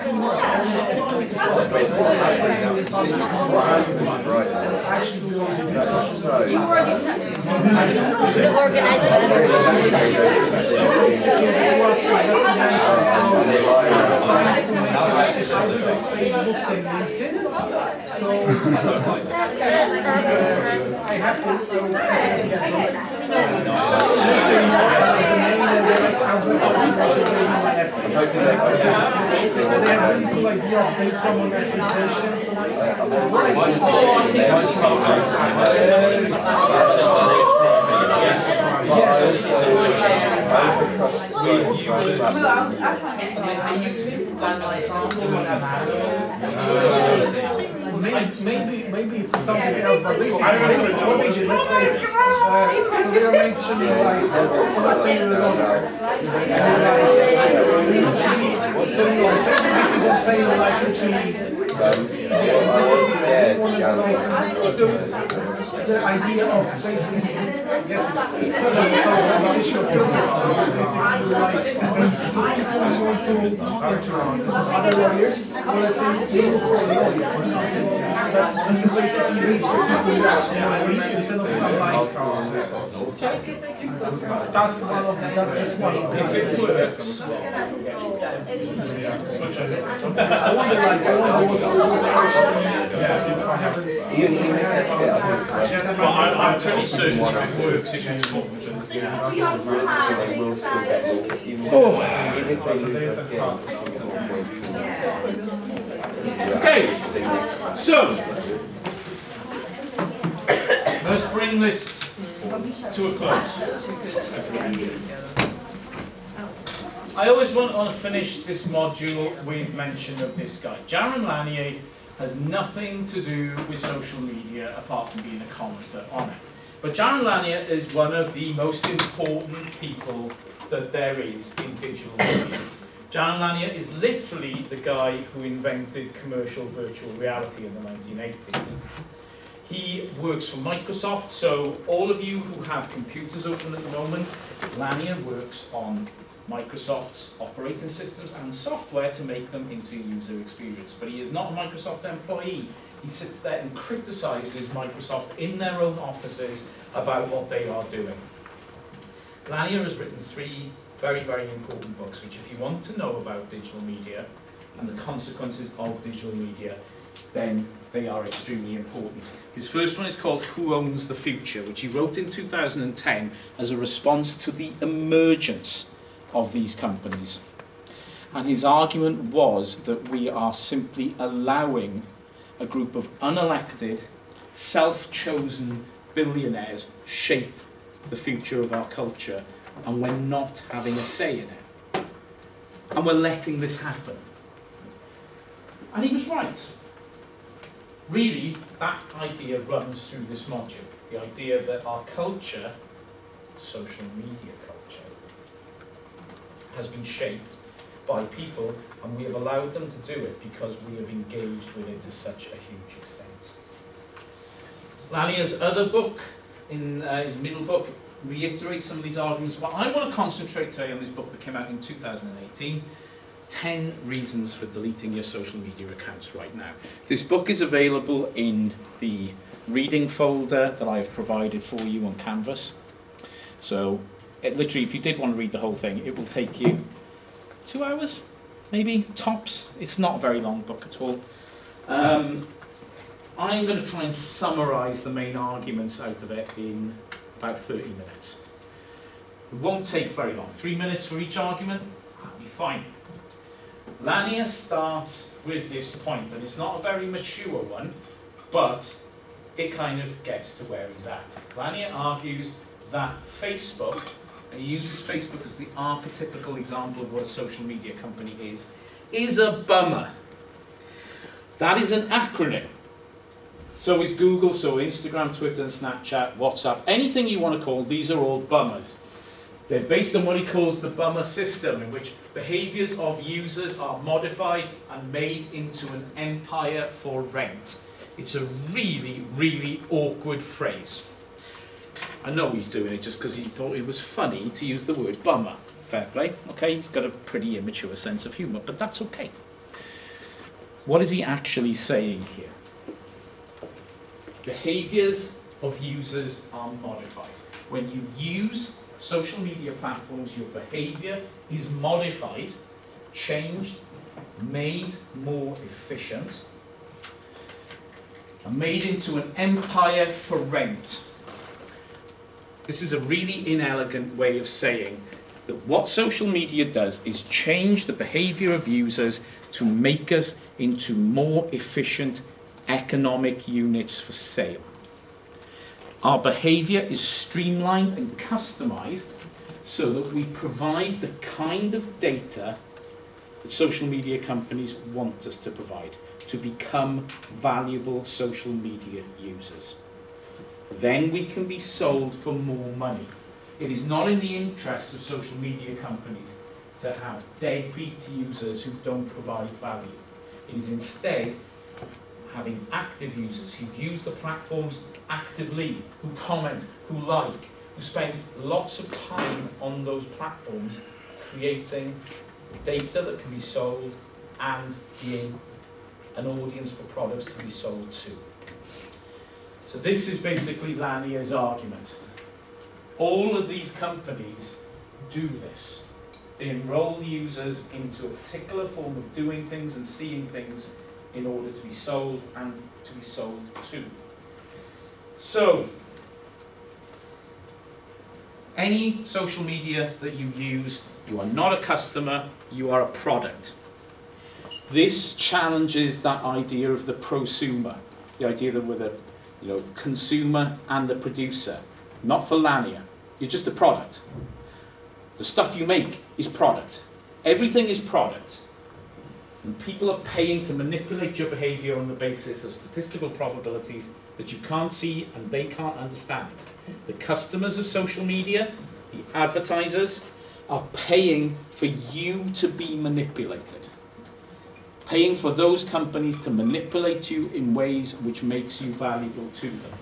actually not. Actually belongs to the social. You already said it. Should have organized better. Facebook and LinkedIn. So I have to let's say the main I work on my essay. They have really cool idea of data monetization. So maybe it's something else, but basically what they did, let's say, so they are mentioning like, so let's say you're so you know, essentially if you don't pay like literally, the idea of basically, yes, it's still an issue of filters, basically like, if you want to interact with other lawyers, or let's say you look for a lawyer or something, that you basically reach the people you actually want to reach instead of some like, that's just one of the things. I wonder what's actually, I haven't. Well, I'm pretty certain if it works, it can talk. Okay, so let's bring this to a close. I always want to finish this module with mention of this guy. Jaron Lanier has nothing to do with social media apart from being a commenter on it. But Jaron Lanier is one of the most important people that there is in digital media. Jaron Lanier is literally the guy who invented commercial virtual reality in the 1980s. He works for Microsoft, so all of you who have computers open at the moment, Lanier works on Microsoft's operating systems and software to make them into user experience. But he is not a Microsoft employee. He sits there and criticizes Microsoft in their own offices about what they are doing. Lanier has written 3 very, very important books, which if you want to know about digital media and the consequences of digital media, then they are extremely important. His first one is called Who Owns the Future, which he wrote in 2010 as a response to the emergence of these companies. And his argument was that we are simply allowing a group of unelected, self-chosen billionaires shape the future of our culture, and we're not having a say in it. And we're letting this happen. And he was right. Really, that idea runs through this module. The idea that our culture, social media culture, has been shaped by people, and we have allowed them to do it because we have engaged with it to such a huge extent. Lanier's other book, in his middle book, reiterates some of these arguments, but I want to concentrate today on this book that came out in 2018, 10 Reasons for Deleting Your Social Media Accounts Right Now. This book is available in the reading folder that I've provided for you on Canvas. So, literally, if you did want to read the whole thing, it will take you 2 hours, maybe, tops. It's not a very long book at all. I'm going to try and summarise the main arguments out of it in about 30 minutes. It won't take very long. 3 minutes for each argument, that'll be fine. Lanier starts with this point, and it's not a very mature one, but it kind of gets to where he's at. Lanier argues that Facebook, and he uses Facebook as the archetypical example of what a social media company is a bummer. That is an acronym. So is Google, so Instagram, Twitter, Snapchat, WhatsApp, anything you want to call, these are all bummers. They're based on what he calls the bummer system, in which behaviours of users are modified and made into an empire for rent. It's a really, really awkward phrase. I know he's doing it just because he thought it was funny to use the word bummer. Fair play. Okay, he's got a pretty immature sense of humour, but that's okay. What is he actually saying here? Behaviors of users are modified. When you use social media platforms, your behavior is modified, changed, made more efficient, and made into an empire for rent. This is a really inelegant way of saying that what social media does is change the behavior of users to make us into more efficient economic units for sale. Our behavior is streamlined and customized so that we provide the kind of data that social media companies want us to provide to become valuable social media users. Then we can be sold for more money. It is not in the interests of social media companies to have deadbeat users who don't provide value. It is instead having active users who use the platforms actively, who comment, who like, who spend lots of time on those platforms creating data that can be sold and being an audience for products to be sold to. So this is basically Lanier's argument. All of these companies do this. They enroll users into a particular form of doing things and seeing things in order to be sold and to be sold to. So, any social media that you use, you are not a customer, you are a product. This challenges that idea of the prosumer, the idea that we're the consumer and the producer. Not for Lanier. You're just a product. The stuff you make is product. Everything is product. And people are paying to manipulate your behavior on the basis of statistical probabilities that you can't see and they can't understand. The customers of social media, the advertisers, are paying for you to be manipulated. Paying for those companies to manipulate you in ways which makes you valuable to them.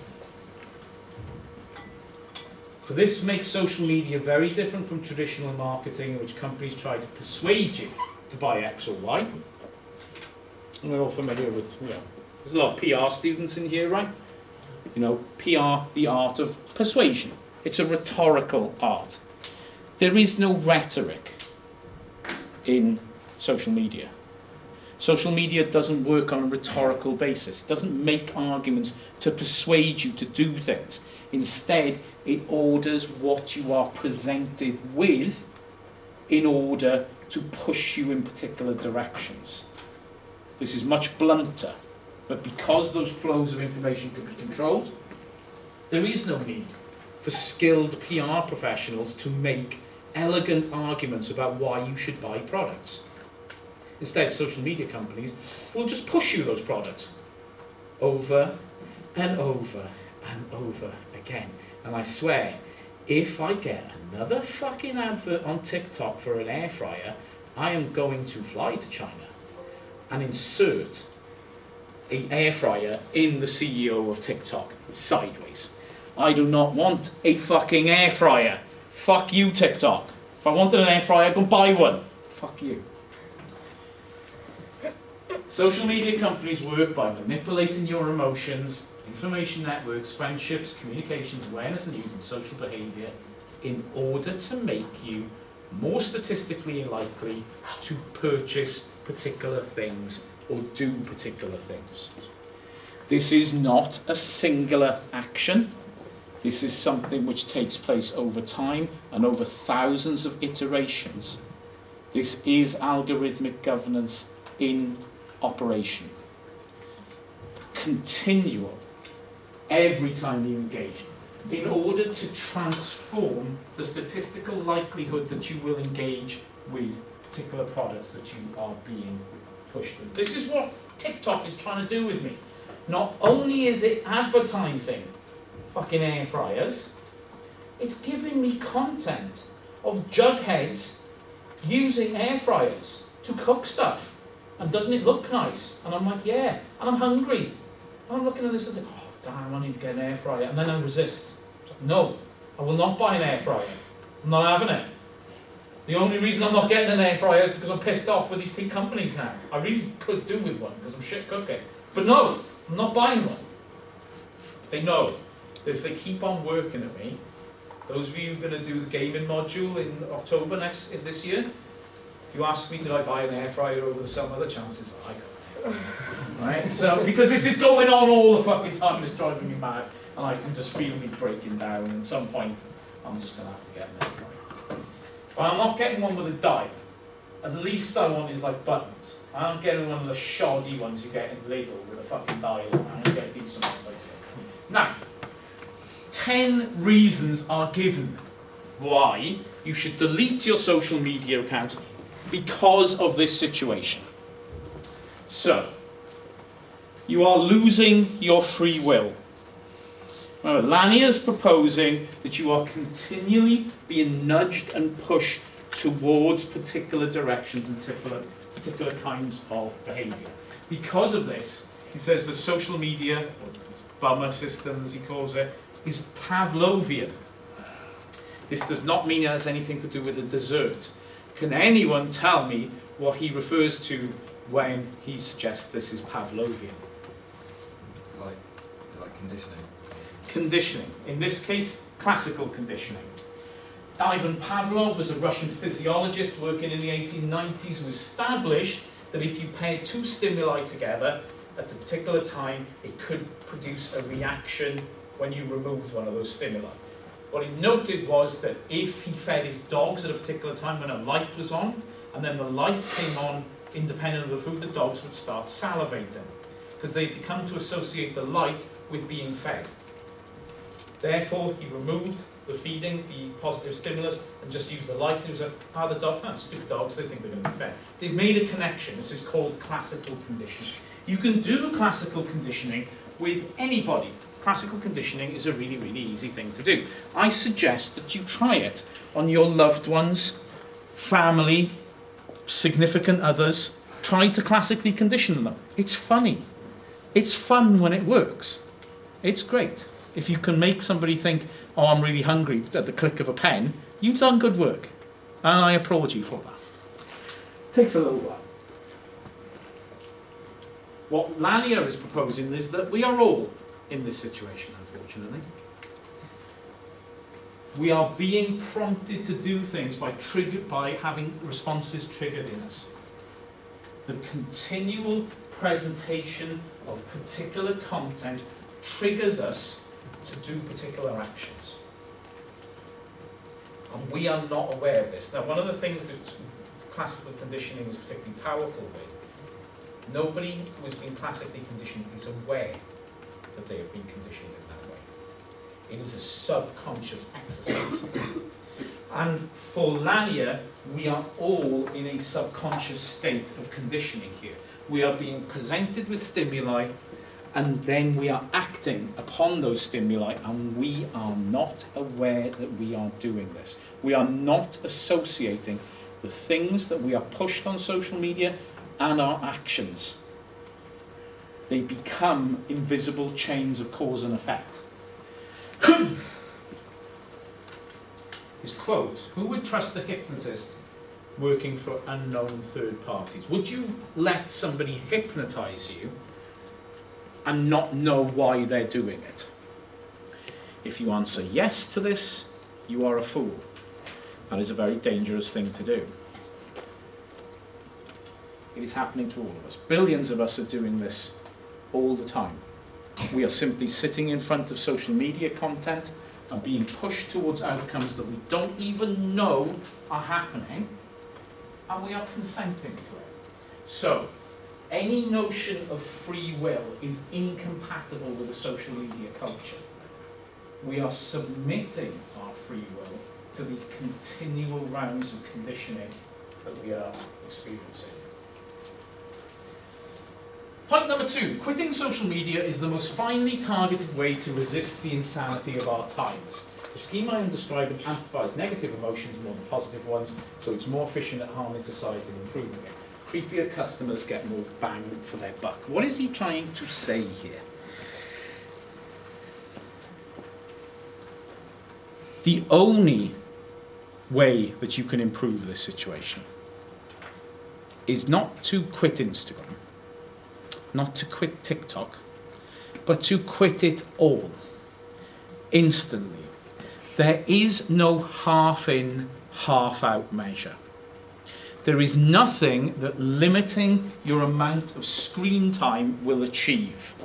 So this makes social media very different from traditional marketing, in which companies try to persuade you to buy X or Y. And we're all familiar with, there's a lot of PR students in here, right? PR, the art of persuasion. It's a rhetorical art. There is no rhetoric in social media. Social media doesn't work on a rhetorical basis. It doesn't make arguments to persuade you to do things. Instead, it orders what you are presented with in order to push you in particular directions. This is much blunter, but because those flows of information can be controlled, there is no need for skilled PR professionals to make elegant arguments about why you should buy products. Instead, social media companies will just push you those products over and over and over again. And I swear, if I get another fucking advert on TikTok for an air fryer, I am going to fly to China and insert an air fryer in the CEO of TikTok sideways. I do not want a fucking air fryer. Fuck you, TikTok. If I wanted an air fryer, go buy one. Fuck you. Social media companies work by manipulating your emotions, information networks, friendships, communications, awareness and use, and social behavior in order to make you more statistically likely to purchase particular things or do particular things. This is not a singular action. This is something which takes place over time and over thousands of iterations. This is algorithmic governance in operation. Continual, every time you engage, in order to transform the statistical likelihood that you will engage with particular products that you are being pushed with. This is what TikTok is trying to do with me. Not only is it advertising fucking air fryers, it's giving me content of jugheads using air fryers to cook stuff. And doesn't it look nice? And I'm like, yeah. And I'm hungry. And I'm looking at this and think, oh, damn, I need to get an air fryer. And then I resist. No, I will not buy an air fryer. I'm not having it. The only reason I'm not getting an air fryer is because I'm pissed off with these big companies now. I really could do with one because I'm shit cooking. But no, I'm not buying one. They know that if they keep on working at me, those of you who are going to do the gaming module in October this year, if you ask me, did I buy an air fryer over the summer, the chances are I got it. Right? So, because this is going on all the fucking time, it's driving me mad, and I can just feel me breaking down, and at some point, I'm just going to have to get an air fryer. But I'm not getting one with a dial. At least I want is like buttons. I'm getting one of the shoddy ones you get in Lidl with a fucking dial, and I'm going to get a decent one like that. Now, 10 reasons are given why you should delete your social media account because of this situation. So, you are losing your free will. Remember, Lania is proposing that you are continually being nudged and pushed towards particular directions and particular kinds of behaviour. Because of this, he says that social media, or bummer system as he calls it, is Pavlovian. This does not mean it has anything to do with a dessert. Can anyone tell me what he refers to when he suggests this is Pavlovian? Like conditioning. Conditioning. In this case, classical conditioning. Ivan Pavlov was a Russian physiologist working in the 1890s who established that if you paired two stimuli together at a particular time, it could produce a reaction when you removed one of those stimuli. What he noted was that if he fed his dogs at a particular time when a light was on, and then the light came on independent of the food, the dogs would start salivating, because they'd come to associate the light with being fed. Therefore, he removed the feeding, the positive stimulus, and just used the light. And he was like, the dog, no, stupid dogs, they think they're going to be fed. They've made a connection. This is called classical conditioning. You can do classical conditioning with anybody. Classical conditioning is a really, really easy thing to do. I suggest that you try it on your loved ones, family, significant others. Try to classically condition them. It's funny. It's fun when it works. It's great. If you can make somebody think, oh, I'm really hungry at the click of a pen, you've done good work. And I applaud you for that. Takes a little while. What Lania is proposing is that we are all in this situation, unfortunately. We are being prompted to do things by having responses triggered in us. The continual presentation of particular content triggers us to do particular actions. And we are not aware of this. Now, one of the things that classical conditioning is particularly powerful with, nobody who has been classically conditioned is aware that they have been conditioned in that way. It is a subconscious exercise. And for Lania, we are all in a subconscious state of conditioning here. We are being presented with stimuli, and then we are acting upon those stimuli, and we are not aware that we are doing this. We are not associating the things that we are pushed on social media and our actions. They become invisible chains of cause and effect. His quote, who would trust a hypnotist working for unknown third parties? Would you let somebody hypnotize you and not know why they're doing it? If you answer yes to this, you are a fool. That is a very dangerous thing to do. It is happening to all of us. Billions of us are doing this all the time. We are simply sitting in front of social media content and being pushed towards outcomes that we don't even know are happening, and we are consenting to it. So, any notion of free will is incompatible with a social media culture. We are submitting our free will to these continual rounds of conditioning that we are experiencing. Point number 2, quitting social media is the most finely targeted way to resist the insanity of our times. The scheme I am describing amplifies negative emotions more than positive ones, so it's more efficient at harming society and improving it. Creepier customers get more bang for their buck. What is he trying to say here? The only way that you can improve this situation is not to quit Instagram, not to quit TikTok, but to quit it all instantly. There is no half in, half out measure. There is nothing that limiting your amount of screen time will achieve.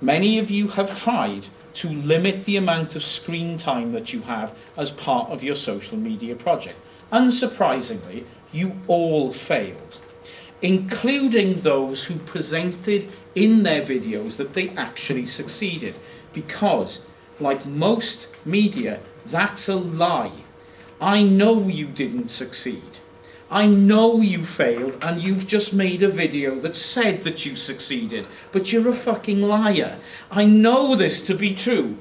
Many of you have tried to limit the amount of screen time that you have as part of your social media project. Unsurprisingly, you all failed, including those who presented in their videos that they actually succeeded, because, like most media, that's a lie. I know you didn't succeed. I know you failed and you've just made a video that said that you succeeded, but you're a fucking liar. I know this to be true.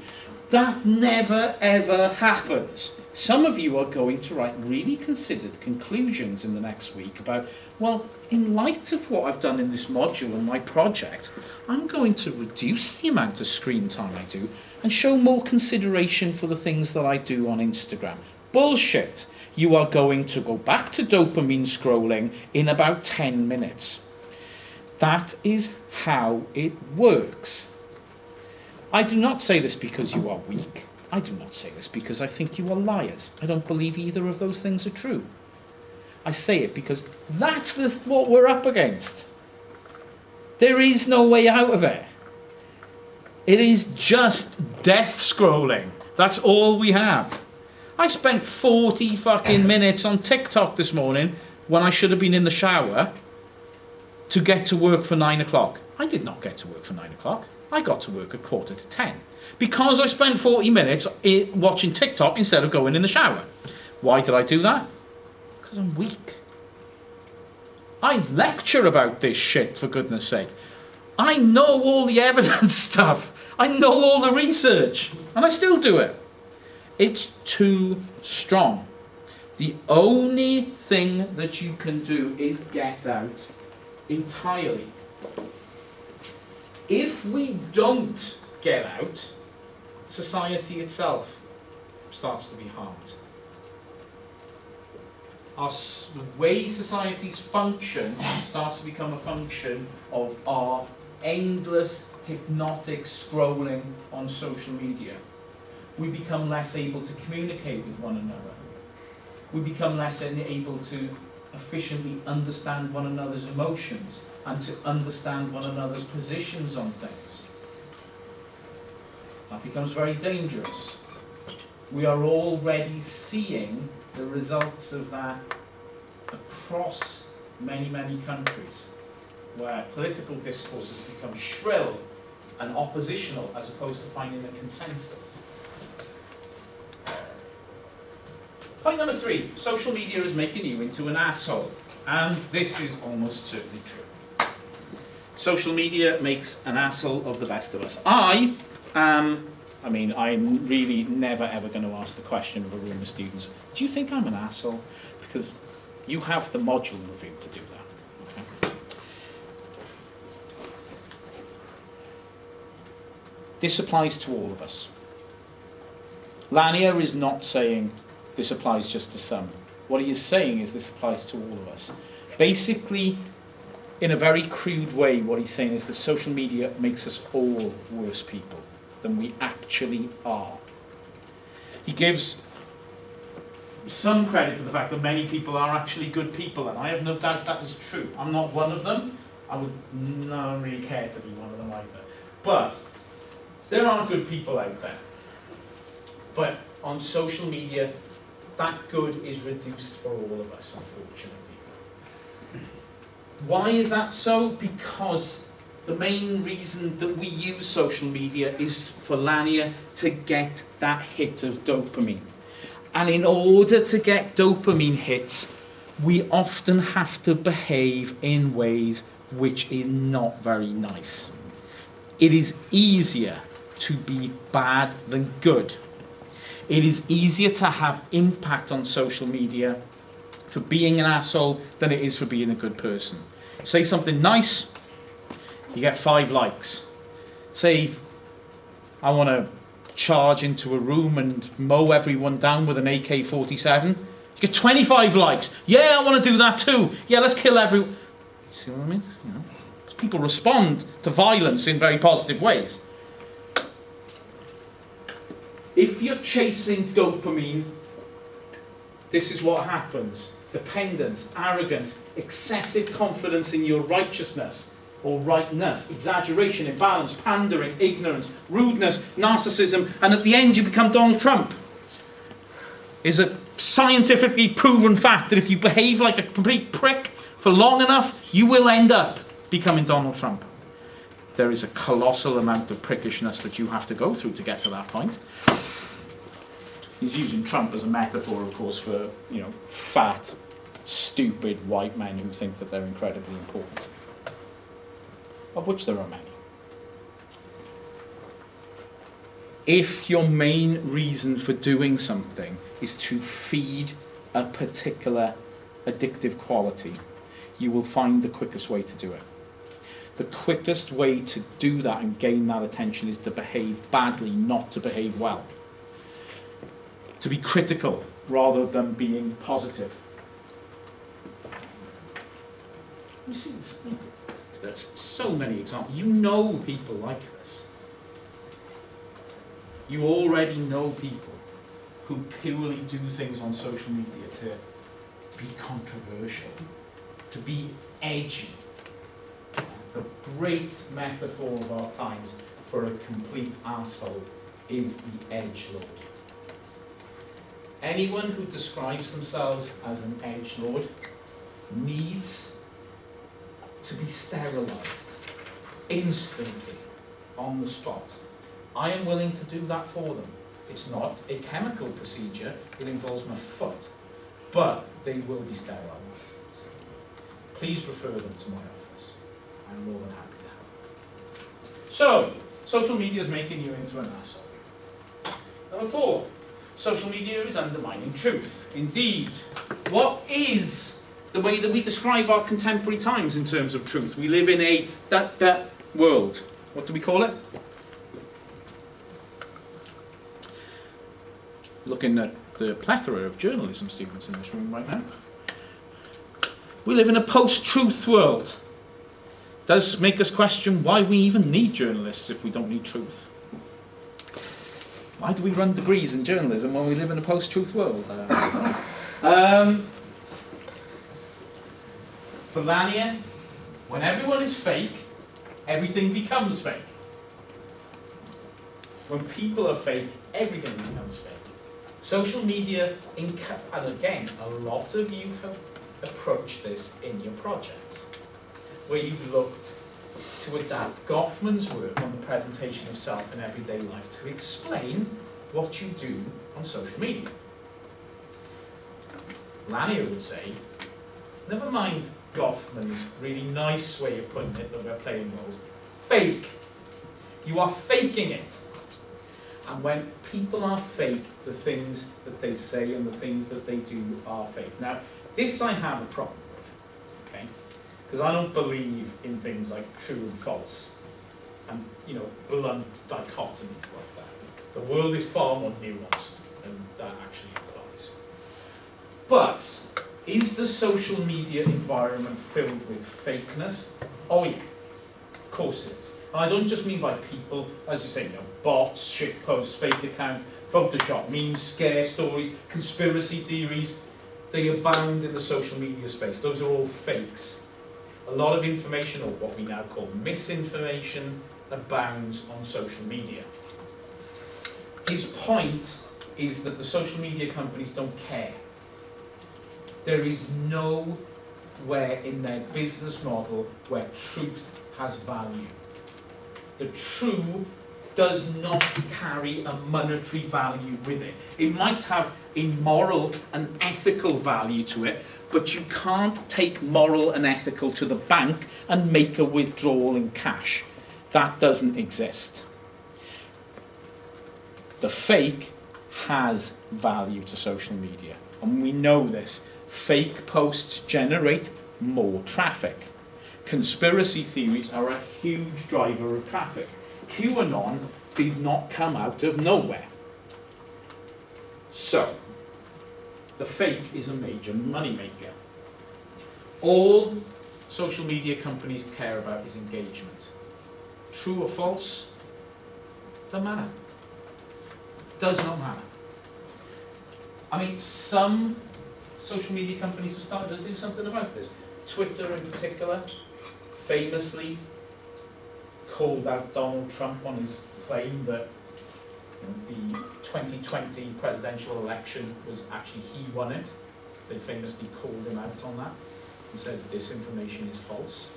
That never ever happens. Some of you are going to write really considered conclusions in the next week about, well, in light of what I've done in this module and my project, I'm going to reduce the amount of screen time I do and show more consideration for the things that I do on Instagram. Bullshit. You are going to go back to dopamine scrolling in about 10 minutes. That is how it works. I do not say this because you are weak. I do not say this because I think you are liars. I don't believe either of those things are true. I say it because that's what we're up against. There is no way out of it. It is just death scrolling. That's all we have. I spent 40 fucking minutes on TikTok this morning when I should have been in the shower to get to work for 9 o'clock. I did not get to work for 9 o'clock. I got to work at 9:45 because I spent 40 minutes watching TikTok instead of going in the shower. Why did I do that? Because I'm weak. I lecture about this shit, for goodness sake. I know all the evidence stuff. I know all the research, and I still do it. It's too strong. The only thing that you can do is get out entirely. If we don't get out, society itself starts to be harmed. The way societies function starts to become a function of our endless hypnotic scrolling on social media. We become less able to communicate with one another. We become less able to efficiently understand one another's emotions and to understand one another's positions on things. That becomes very dangerous. We are already seeing the results of that across many, many countries, where political discourse has become shrill and oppositional as opposed to finding a consensus. Point number 3, social media is making you into an asshole. And this is almost certainly true. Social media makes an asshole of the best of us. I'm really never ever going to ask the question of a room of students, do you think I'm an asshole? Because you have the module review to do that. Okay? This applies to all of us. Lanier is not saying this applies just to some. What he is saying is this applies to all of us. Basically, in a very crude way, what he's saying is that social media makes us all worse people than we actually are. He gives some credit to the fact that many people are actually good people, and I have no doubt that is true. I'm not one of them. I would not really care to be one of them either. But there are good people out there. But on social media, that good is reduced for all of us, unfortunately. Why is that so? Because the main reason that we use social media is for Lanier to get that hit of dopamine. And in order to get dopamine hits, we often have to behave in ways which are not very nice. It is easier to be bad than good. It is easier to have impact on social media for being an asshole than it is for being a good person. Say something nice, you get 5 likes. Say, I want to charge into a room and mow everyone down with an AK-47, you get 25 likes. Yeah, I want to do that too. Yeah, let's kill everyone. You see what I mean? You know, people respond to violence in very positive ways. If you're chasing dopamine, this is what happens. Dependence, arrogance, excessive confidence in your righteousness or rightness, exaggeration, imbalance, pandering, ignorance, rudeness, narcissism, and at the end you become Donald Trump. Is a scientifically proven fact that if you behave like a complete prick for long enough, you will end up becoming Donald Trump. There is a colossal amount of prickishness that you have to go through to get to that point. He's using Trump as a metaphor, of course, for, you know, fat, stupid white men who think that they're incredibly important, of which there are many. If your main reason for doing something is to feed a particular addictive quality, you will find the quickest way to do it. The quickest way to do that and gain that attention is to behave badly, not to behave well. To be critical rather than being positive. You see this? There's so many examples. You know people like this. You already know people who purely do things on social media to be controversial, to be edgy. The great metaphor of our times for a complete arsehole is the edgelord. Anyone who describes themselves as an edgelord needs to be sterilised instantly, on the spot. I am willing to do that for them. It's not a chemical procedure, it involves my foot, but they will be sterilised. Please refer them to my office. I'm more than happy to help. So, social media is making you into an asshole. Number 4, social media is undermining truth. Indeed, what is the way that we describe our contemporary times in terms of truth? We live in a that world. What do we call it? Looking at the plethora of journalism students in this room right now. We live in a post-truth world. Does make us question why we even need journalists if we don't need truth. Why do we run degrees in journalism when we live in a post-truth world? For Lanier, when everyone is fake, everything becomes fake. When people are fake, everything becomes fake. Social media, and again, a lot of you have approached this in your projects, where you've looked to adapt Goffman's work on the presentation of self in everyday life to explain what you do on social media. Lanier would say, never mind Goffman's really nice way of putting it that we're playing roles, fake. You are faking it. And when people are fake, the things that they say and the things that they do are fake. Now, this I have a problem with, okay? Because I don't believe in things like true and false and, blunt dichotomies like that. The world is far more nuanced than that actually implies. But is the social media environment filled with fakeness? Oh yeah, of course it is. And I don't just mean by people, as you say, bots, shit posts, fake account, Photoshop, memes, scare stories, conspiracy theories. They abound in the social media space. Those are all fakes. A lot of information, or what we now call misinformation, abounds on social media. His point is that the social media companies don't care. There is nowhere in their business model where truth has value. The true does not carry a monetary value with it. It might have a moral and ethical value to it, but you can't take moral and ethical to the bank and make a withdrawal in cash. That doesn't exist. The fake has value to social media, and we know this. Fake posts generate more traffic. Conspiracy theories are a huge driver of traffic. QAnon did not come out of nowhere. So, the fake is a major moneymaker. All social media companies care about is engagement. True or false, doesn't matter. Does not matter. I mean, some social media companies have started to do something about this. Twitter in particular famously called out Donald Trump on his claim that the 2020 presidential election was actually he won it. They famously called him out on that and said this information is false.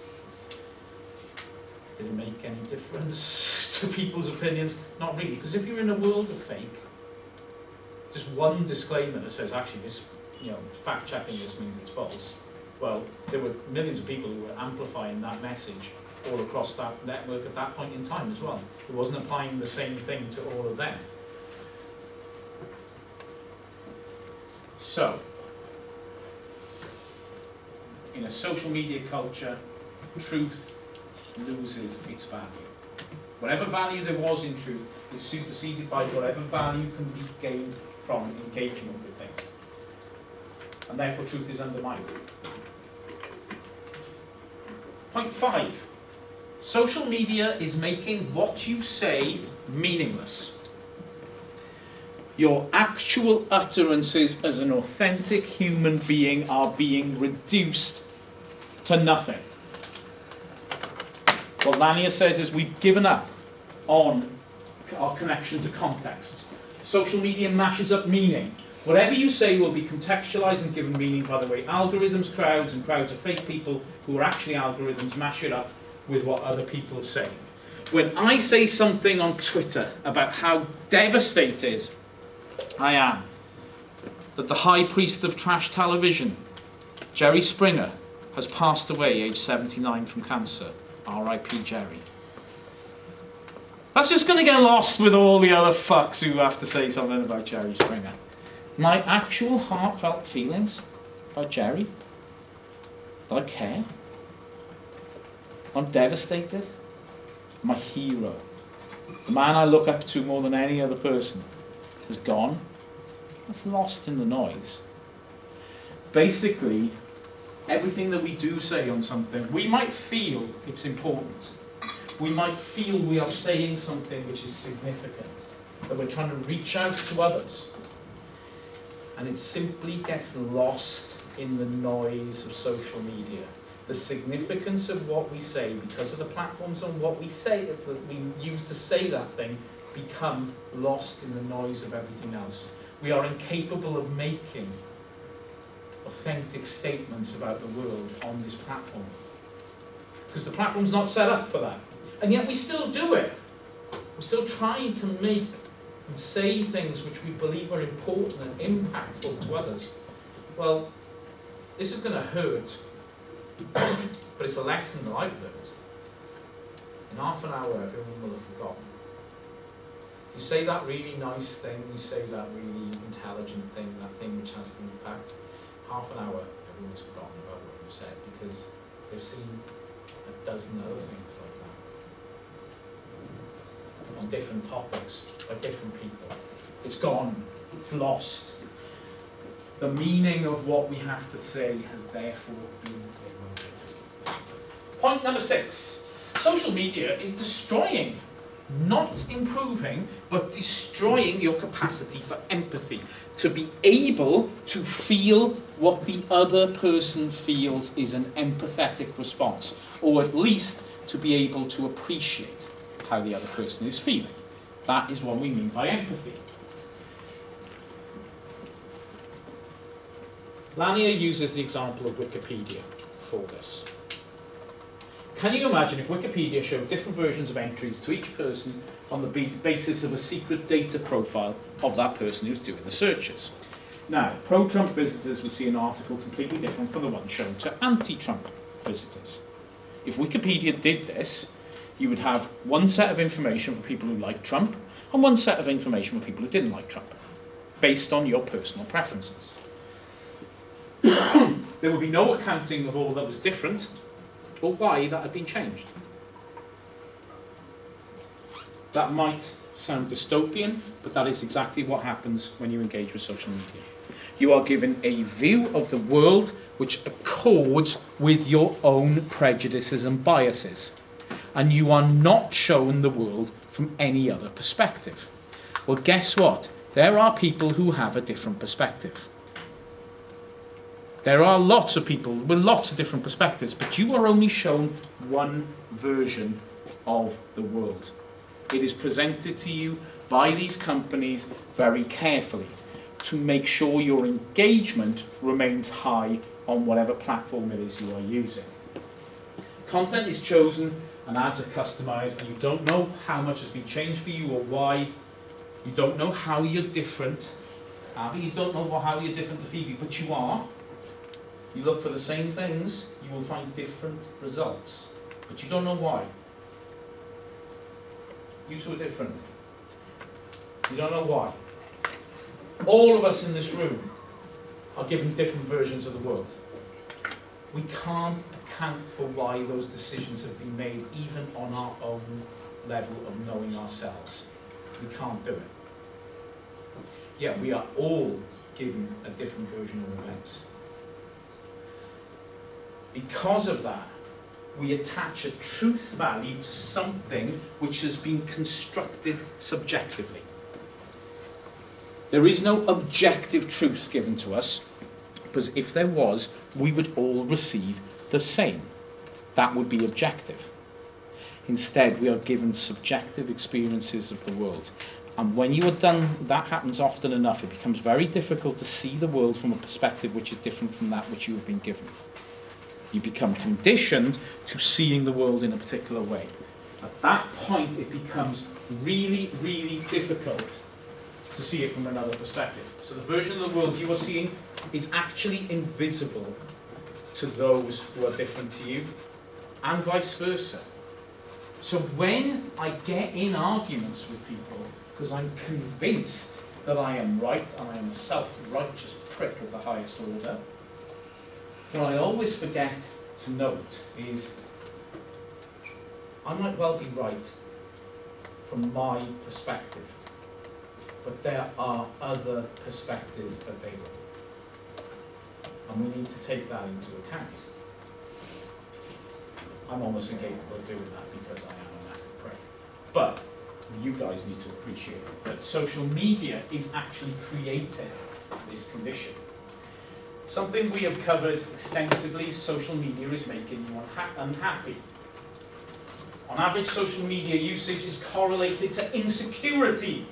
Did it make any difference to people's opinions? Not really, because if you're in a world of fake, just one disclaimer that says actually this, fact checking this means it's false. Well, there were millions of people who were amplifying that message all across that network at that point in time as well. It wasn't applying the same thing to all of them. So, in a social media culture, truth loses its value. Whatever value there was in truth is superseded by whatever value can be gained from engagement with things. And therefore truth is undermined. Point 5. Social media is making what you say meaningless. Your actual utterances as an authentic human being are being reduced to nothing. What Lanier says is we've given up on our connection to context. Social media mashes up meaning. Whatever you say will be contextualized and given meaning by the way algorithms, crowds, and crowds of fake people who are actually algorithms mash it up with what other people are saying. When I say something on Twitter about how devastated I am that the high priest of trash television, Jerry Springer, has passed away aged 79 from cancer, R.I.P. Jerry. That's just going to get lost with all the other fucks who have to say something about Jerry Springer. My actual heartfelt feelings about Jerry, that I care. I'm devastated. My hero, the man I look up to more than any other person, is gone. That's lost in the noise. Basically, everything that we do say on something, we might feel it's important. We might feel we are saying something which is significant, that we're trying to reach out to others. And it simply gets lost in the noise of social media. The significance of what we say, because of the platforms on what we say, that we use to say that thing, become lost in the noise of everything else. We are incapable of making authentic statements about the world on this platform. Because the platform's not set up for that. And yet we still do it. We're still trying to make and say things which we believe are important and impactful to others. Well, this is going to hurt, but it's a lesson that I've learned. In half an hour, everyone will have forgotten. You say that really nice thing, you say that really intelligent thing, that thing which has an impact, half an hour, everyone's forgotten about what you've said because they've seen a dozen other things like that on different topics by different people. It's gone. It's lost. The meaning of what we have to say has therefore been eroded. Point number 6. Social media is destroying, not improving, but destroying your capacity for empathy. To be able to feel what the other person feels is an empathetic response, or at least to be able to appreciate how the other person is feeling. That is what we mean by empathy. Lanier uses the example of Wikipedia for this. Can you imagine if Wikipedia showed different versions of entries to each person on the basis of a secret data profile of that person who's doing the searches? Now, pro-Trump visitors would see an article completely different from the one shown to anti-Trump visitors. If Wikipedia did this, you would have one set of information for people who like Trump and one set of information for people who didn't like Trump, based on your personal preferences. There would be no accounting of all that was different or why that had been changed. That might sound dystopian, but that is exactly what happens when you engage with social media. You are given a view of the world which accords with your own prejudices and biases, and you are not shown the world from any other perspective. Well, guess what? There are people who have a different perspective. There are lots of people with lots of different perspectives, but you are only shown one version of the world. It is presented to you by these companies very carefully to make sure your engagement remains high on whatever platform it is you are using. Content is chosen and ads are customized, and you don't know how much has been changed for you or why. You don't know how you're different. Abby, you don't know how you're different to Phoebe, but you are. You look for the same things, you will find different results, but you don't know why. You two are different. You don't know why. All of us in this room are given different versions of the world. We can't account for why those decisions have been made, even on our own level of knowing ourselves. We can't do it. Yet we are all given a different version of events. Because of that, we attach a truth value to something which has been constructed subjectively. There is no objective truth given to us, because if there was, we would all receive the same. That would be objective. Instead, we are given subjective experiences of the world. And when you are done, that happens often enough, it becomes very difficult to see the world from a perspective which is different from that which you have been given. You become conditioned to seeing the world in a particular way. At that point, it becomes really, really difficult to see it from another perspective. So the version of the world you are seeing is actually invisible to those who are different to you, and vice versa. So when I get in arguments with people, because I'm convinced that I am right, and I am a self-righteous prick of the highest order, what I always forget to note is I might well be right from my perspective, but there are other perspectives available. And we need to take that into account. I'm almost incapable of doing that because I am a massive prick. But you guys need to appreciate that social media is actually creating this condition. Something we have covered extensively, social media is making you unhappy. On average, social media usage is correlated to insecurity,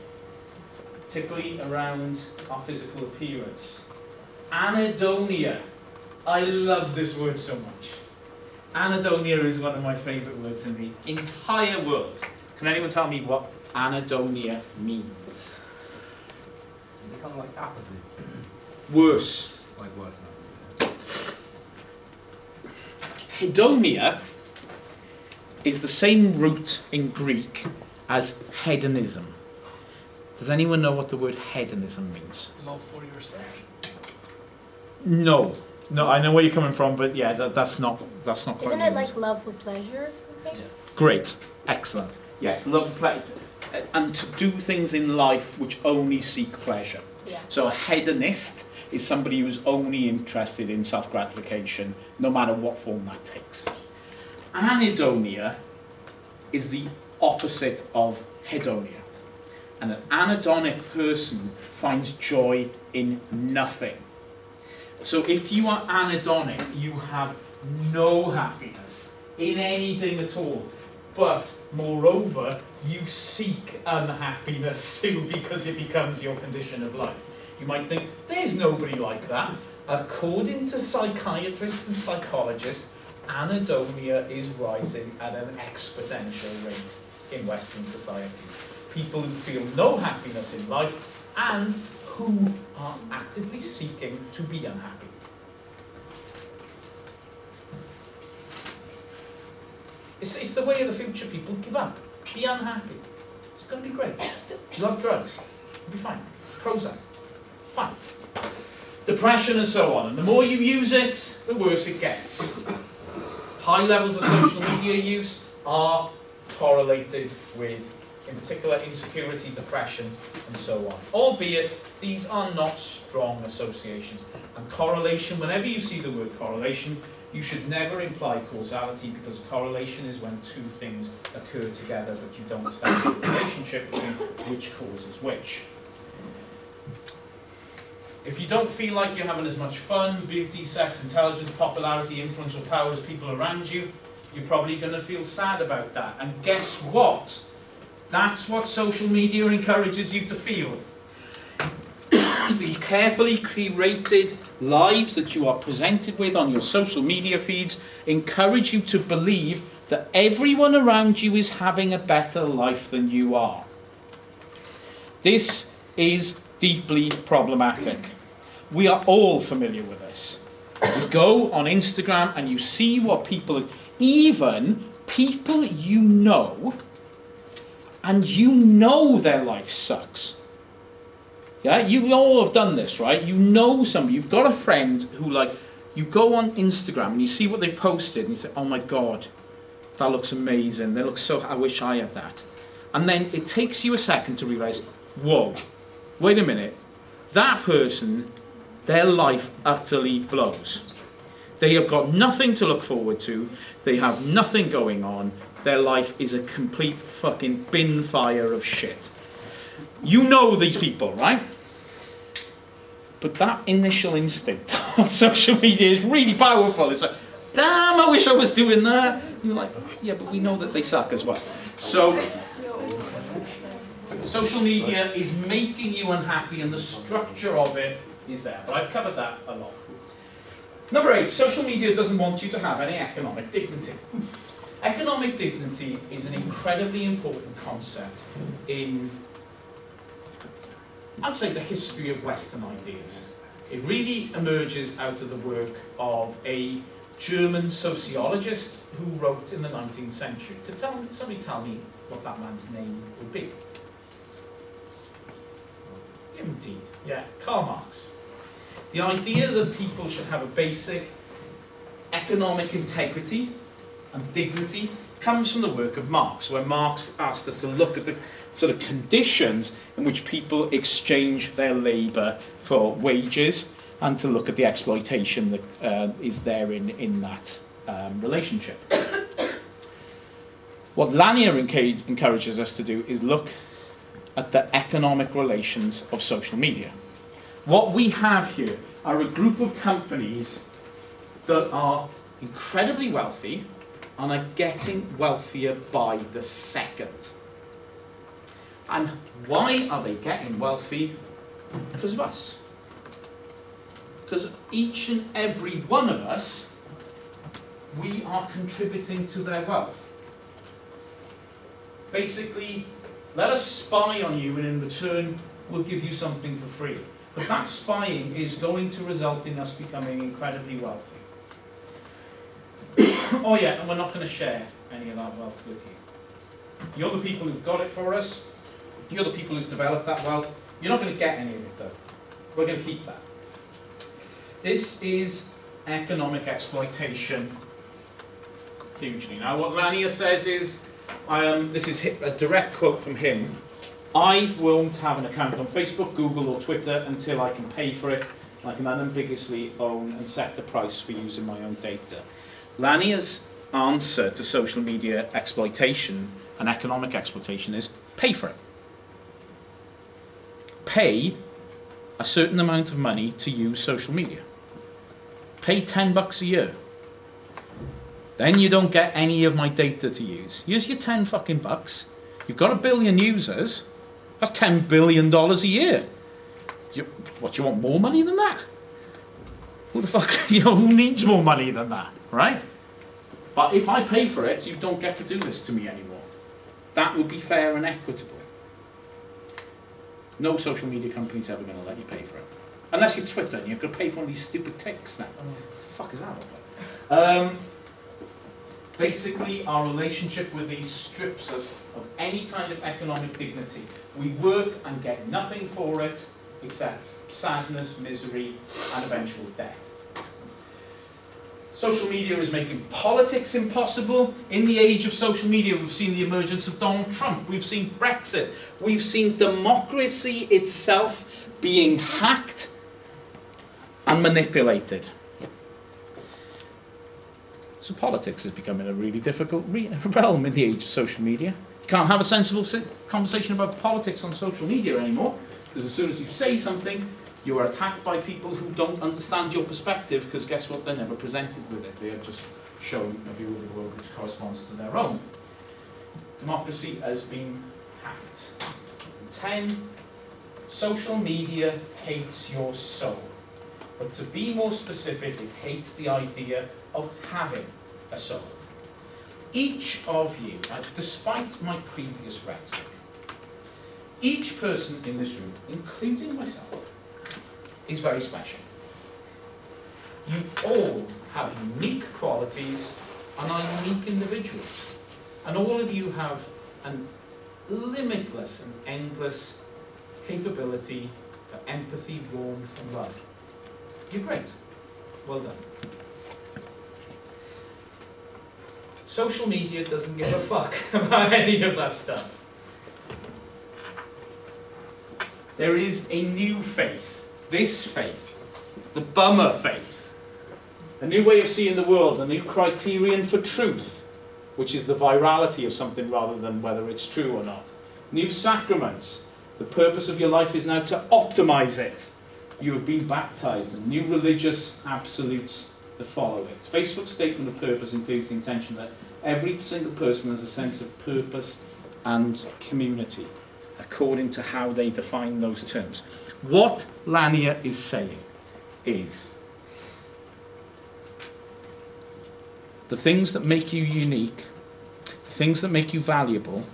particularly around our physical appearance. Anhedonia. I love this word so much. Anhedonia is one of my favourite words in the entire world. Can anyone tell me what anhedonia means? Is it kind of like apathy? Worse. Like worse than Hedonia is the same root in Greek as hedonism. Does anyone know what the word hedonism means? Love for yourself. No, I know where you're coming from, but yeah, that's not quite. Isn't it like love for pleasure or something? Yeah. Great, excellent. Yes, love pleasure, and to do things in life which only seek pleasure. Yeah. So a hedonist is somebody who's only interested in self-gratification, no matter what form that takes. Anhedonia is the opposite of hedonia. And an anhedonic person finds joy in nothing. So if you are anhedonic, you have no happiness in anything at all. But moreover, you seek unhappiness too, because it becomes your condition of life. You might think, there's nobody like that. According to psychiatrists and psychologists, anhedonia is rising at an exponential rate in Western society. People who feel no happiness in life and who are actively seeking to be unhappy. It's the way of the future, people. Give up. Be unhappy. It's going to be great. Love drugs. You'll be fine. Prozac. Fine. Depression and so on. And the more you use it, the worse it gets. High levels of social media use are correlated with in particular insecurity, depression, and so on. Albeit, these are not strong associations. And correlation, whenever you see the word correlation, you should never imply causality, because a correlation is when two things occur together but you don't establish a relationship between which causes which. If you don't feel like you're having as much fun, beauty, sex, intelligence, popularity, influence or power as people around you, you're probably going to feel sad about that. And guess what? That's what social media encourages you to feel. The carefully curated lives that you are presented with on your social media feeds encourage you to believe that everyone around you is having a better life than you are. This is deeply problematic. We are all familiar with this. You go on Instagram and you see what people, even people you know, and you know their life sucks. Yeah, you all have done this, right? You know somebody, you've got a friend who, like, you go on Instagram and you see what they've posted and you think, oh my God, that looks amazing. They look so, I wish I had that. And then it takes you a second to realise, whoa, wait a minute, that person, their life utterly blows. They have got nothing to look forward to. They have nothing going on. Their life is a complete fucking bin fire of shit. You know these people, right? But that initial instinct on social media is really powerful. It's like, damn, I wish I was doing that. And you're like, yeah, but we know that they suck as well. So, social media is making you unhappy, and the structure of it is there. But I've covered that a lot. Number 8, social media doesn't want you to have any economic dignity. Economic dignity is an incredibly important concept in, I'd say, the history of Western ideas. It really emerges out of the work of a German sociologist who wrote in the 19th century. Could somebody tell me what that man's name would be? Indeed, yeah, Karl Marx. The idea that people should have a basic economic integrity and dignity comes from the work of Marx, where Marx asked us to look at the sort of conditions in which people exchange their labour for wages, and to look at the exploitation that is there in that relationship. What Lanier encourages us to do is look at the economic relations of social media. What we have here are a group of companies that are incredibly wealthy and are getting wealthier by the second. And why are they getting wealthy? Because of us. Because each and every one of us, we are contributing to their wealth. Basically, let us spy on you, and in return, we'll give you something for free. But that spying is going to result in us becoming incredibly wealthy. Oh yeah, and we're not going to share any of that wealth with you. You're the people who've got it for us. You're the people who've developed that wealth. You're not going to get any of it though. We're going to keep that. This is economic exploitation hugely. Now what Lanier says is, this is a direct quote from him, I won't have an account on Facebook, Google or Twitter until I can pay for it. I can unambiguously own and set the price for using my own data. Lanier's answer to social media exploitation and economic exploitation is pay for it. Pay a certain amount of money to use social media. Pay $10 a year. Then you don't get any of my data to use. Use your 10 fucking bucks. You've got 1 billion users. That's $10 billion a year. What, you want more money than that? Who the fuck, who needs more money than that, right? But if I pay for it, you don't get to do this to me anymore. That would be fair and equitable. No social media company's ever going to let you pay for it. Unless you're Twitter and you're going to pay for one of these stupid ticks now. What the fuck is that all about? Basically, our relationship with these strips us of any kind of economic dignity. We work and get nothing for it except sadness, misery, and eventual death. Social media is making politics impossible. In the age of social media, we've seen the emergence of Donald Trump. We've seen Brexit. We've seen democracy itself being hacked and manipulated. So politics is becoming a really difficult realm in the age of social media. You can't have a sensible conversation about politics on social media anymore, because as soon as you say something, you are attacked by people who don't understand your perspective, because guess what? They're never presented with it. They are just shown a view of the world which corresponds to their own. Democracy has been hacked. 10. Social media hates your soul. But to be more specific, it hates the idea of having a soul. Each of you, despite my previous rhetoric, each person in this room, including myself, is very special. You all have unique qualities and are unique individuals. And all of you have an limitless and endless capability for empathy, warmth and love. You're great. Well done. Social media doesn't give a fuck about any of that stuff. There is a new faith. This faith, the bummer faith, a new way of seeing the world, a new criterion for truth, which is the virality of something rather than whether it's true or not. New sacraments, the purpose of your life is now to optimize it. You have been baptized, and new religious absolutes that follow it. Facebook's statement of purpose includes the intention that every single person has a sense of purpose and community, according to how they define those terms. What Lanier is saying is the things that make you unique, the things that make you valuable,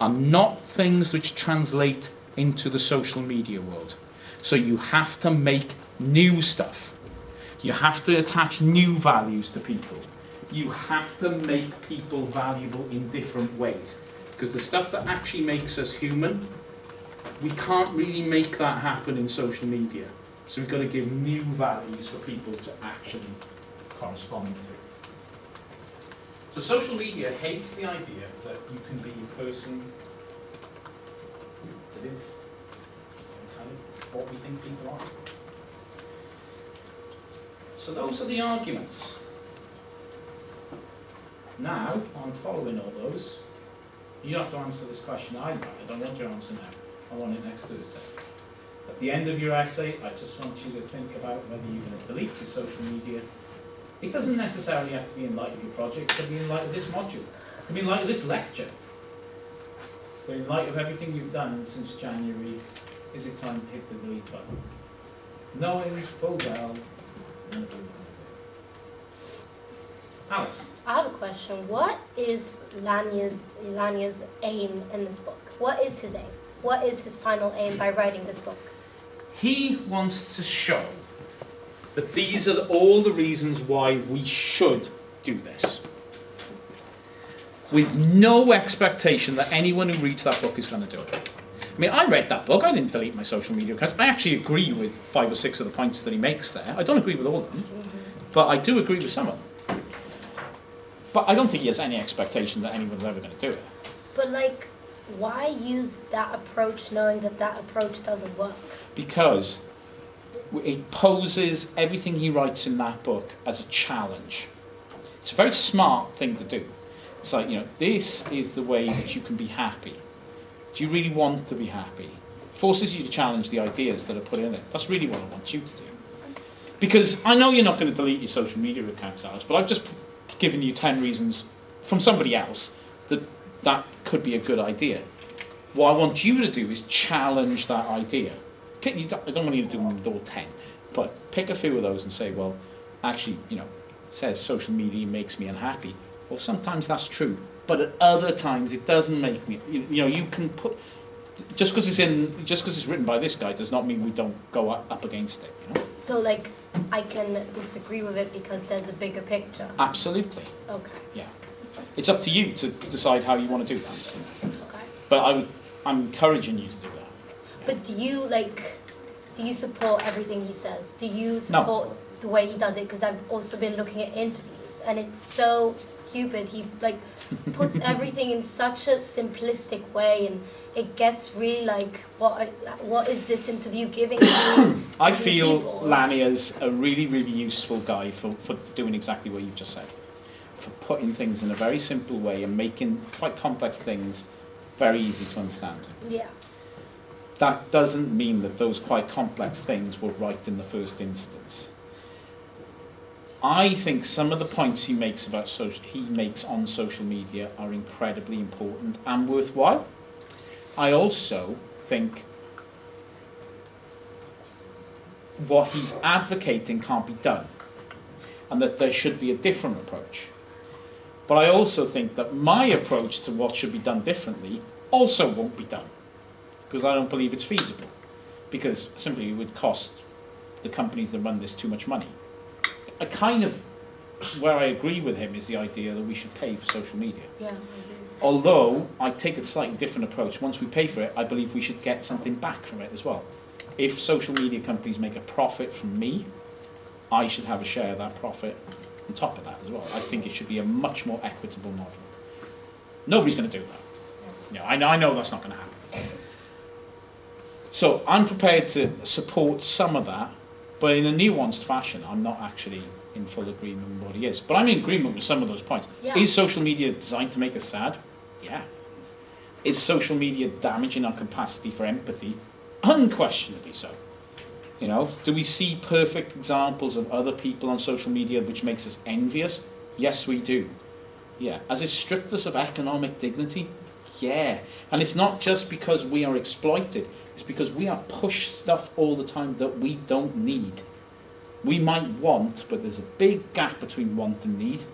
are not things which translate into the social media world. So you have to make new stuff. You have to attach new values to people. You have to make people valuable in different ways. Because the stuff that actually makes us human, we can't really make that happen in social media. So we've got to give new values for people to actually correspond to. So social media hates the idea that you can be a person that is kind of what we think people are. So those are the arguments. Now, on following all those, you don't have to answer this question either. I don't want your answer now. I want it next Thursday. At the end of your essay, I just want you to think about whether you're going to delete your social media. It doesn't necessarily have to be in light of your project. It could be in light of this module. It could be in light of this lecture. But in light of everything you've done since January, is it time to hit the delete button? Knowing full well, none of you want to do it. Alice. I have a question. What is Lanier's aim in this book? What is his aim? What is his final aim by writing this book? He wants to show that these are all the reasons why we should do this, with no expectation that anyone who reads that book is going to do it. I mean, I read that book. I didn't delete my social media accounts. I actually agree with 5 or 6 of the points that he makes there. I don't agree with all of them, but I do agree with some of them. But I don't think he has any expectation that anyone's ever going to do it. But like, why use that approach knowing that that approach doesn't work? Because it poses everything he writes in that book as a challenge. It's a very smart thing to do. It's like, this is the way that you can be happy. Do you really want to be happy? It forces you to challenge the ideas that are put in it. That's really what I want you to do. Because I know you're not going to delete your social media accounts, Alice, but I've just given you 10 reasons from somebody else that could be a good idea. What I want you to do is challenge that idea. I don't want you to do them with all 10, but pick a few of those and say, well, actually, it says social media makes me unhappy. Well, sometimes that's true, but at other times it doesn't make me. You can put just because it's written by this guy does not mean we don't go up against it. So, like, I can disagree with it because there's a bigger picture. Absolutely. Okay. Yeah, it's up to you to decide how you want to do that. Okay. But I'm encouraging you to do that. But do you support everything he says? Do you support the way he does it because I've also been looking at interviews and it's so stupid. He like puts everything in such a simplistic way and it gets really like, what is this interview giving to I to feel people? Lanier's a really, really useful guy for doing exactly what you've just said. For putting things in a very simple way and making quite complex things very easy to understand. Yeah. That doesn't mean that those quite complex things were right in the first instance. I think some of the points he makes on social media are incredibly important and worthwhile. I also think what he's advocating can't be done and that there should be a different approach. But I also think that my approach to what should be done differently also won't be done because I don't believe it's feasible, because simply it would cost the companies that run this too much money. Where I agree with him is the idea that we should pay for social media. Yeah. Although I take a slightly different approach. Once we pay for it, I believe we should get something back from it as well. If social media companies make a profit from me, I should have a share of that profit on top of that as well. I think it should be a much more equitable model. Nobody's going to do that. You know, I know that's not going to happen. So I'm prepared to support some of that, but in a nuanced fashion. I'm not actually in full agreement with what he is. But I'm in agreement with some of those points. Yeah. Is social media designed to make us sad? Yeah. Is social media damaging our capacity for empathy? Unquestionably so. You know, do we see perfect examples of other people on social media which makes us envious? Yes, we do. Yeah. Has it stripped us of economic dignity? Yeah. And it's not just because we are exploited. It's because we are pushed stuff all the time that we don't need. We might want, but there's a big gap between want and need.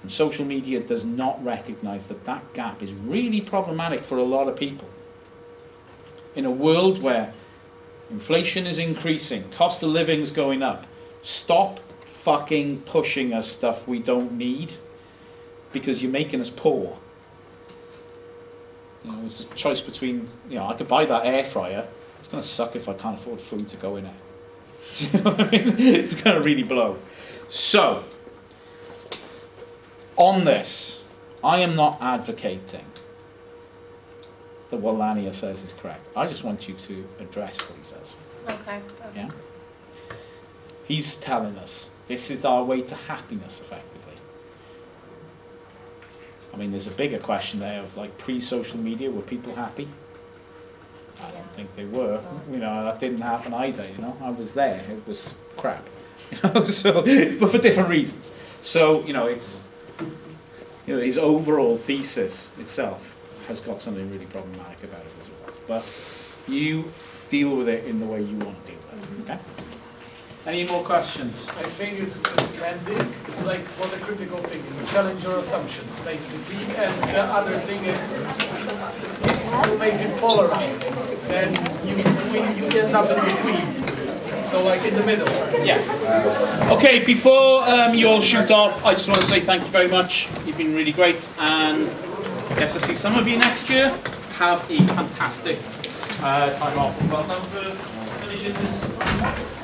And social media does not recognise that that gap is really problematic for a lot of people. In a world where inflation is increasing, cost of living is going up, stop fucking pushing us stuff we don't need because you're making us poor. You know, it's a choice between, you know, I could buy that air fryer. It's going to suck if I can't afford food to go in it. Do you know what I mean? It's going to really blow. So, on this, I am not advocating that what Lanier says is correct. I just want you to address what he says. Okay. Yeah? He's telling us this is our way to happiness, effectively. I mean, there's a bigger question there of like pre-social media, were people happy? I don't think they were. You know, that didn't happen either. You know, I was there. It was crap. You know, so but for different reasons. So you know, it's his overall thesis itself has got something really problematic about it as well. But you deal with it in the way you want to deal with it. Okay. Any more questions? I think it's blending. It's like what a critical thinking. You challenge your assumptions, basically. And the other thing is, if you make it polarized, then you end up in between. So like in the middle. Yeah. Okay, before you all shoot off, I just want to say thank you very much. You've been really great. And I guess I'll see some of you next year. Have a fantastic time off. Well done for finishing this.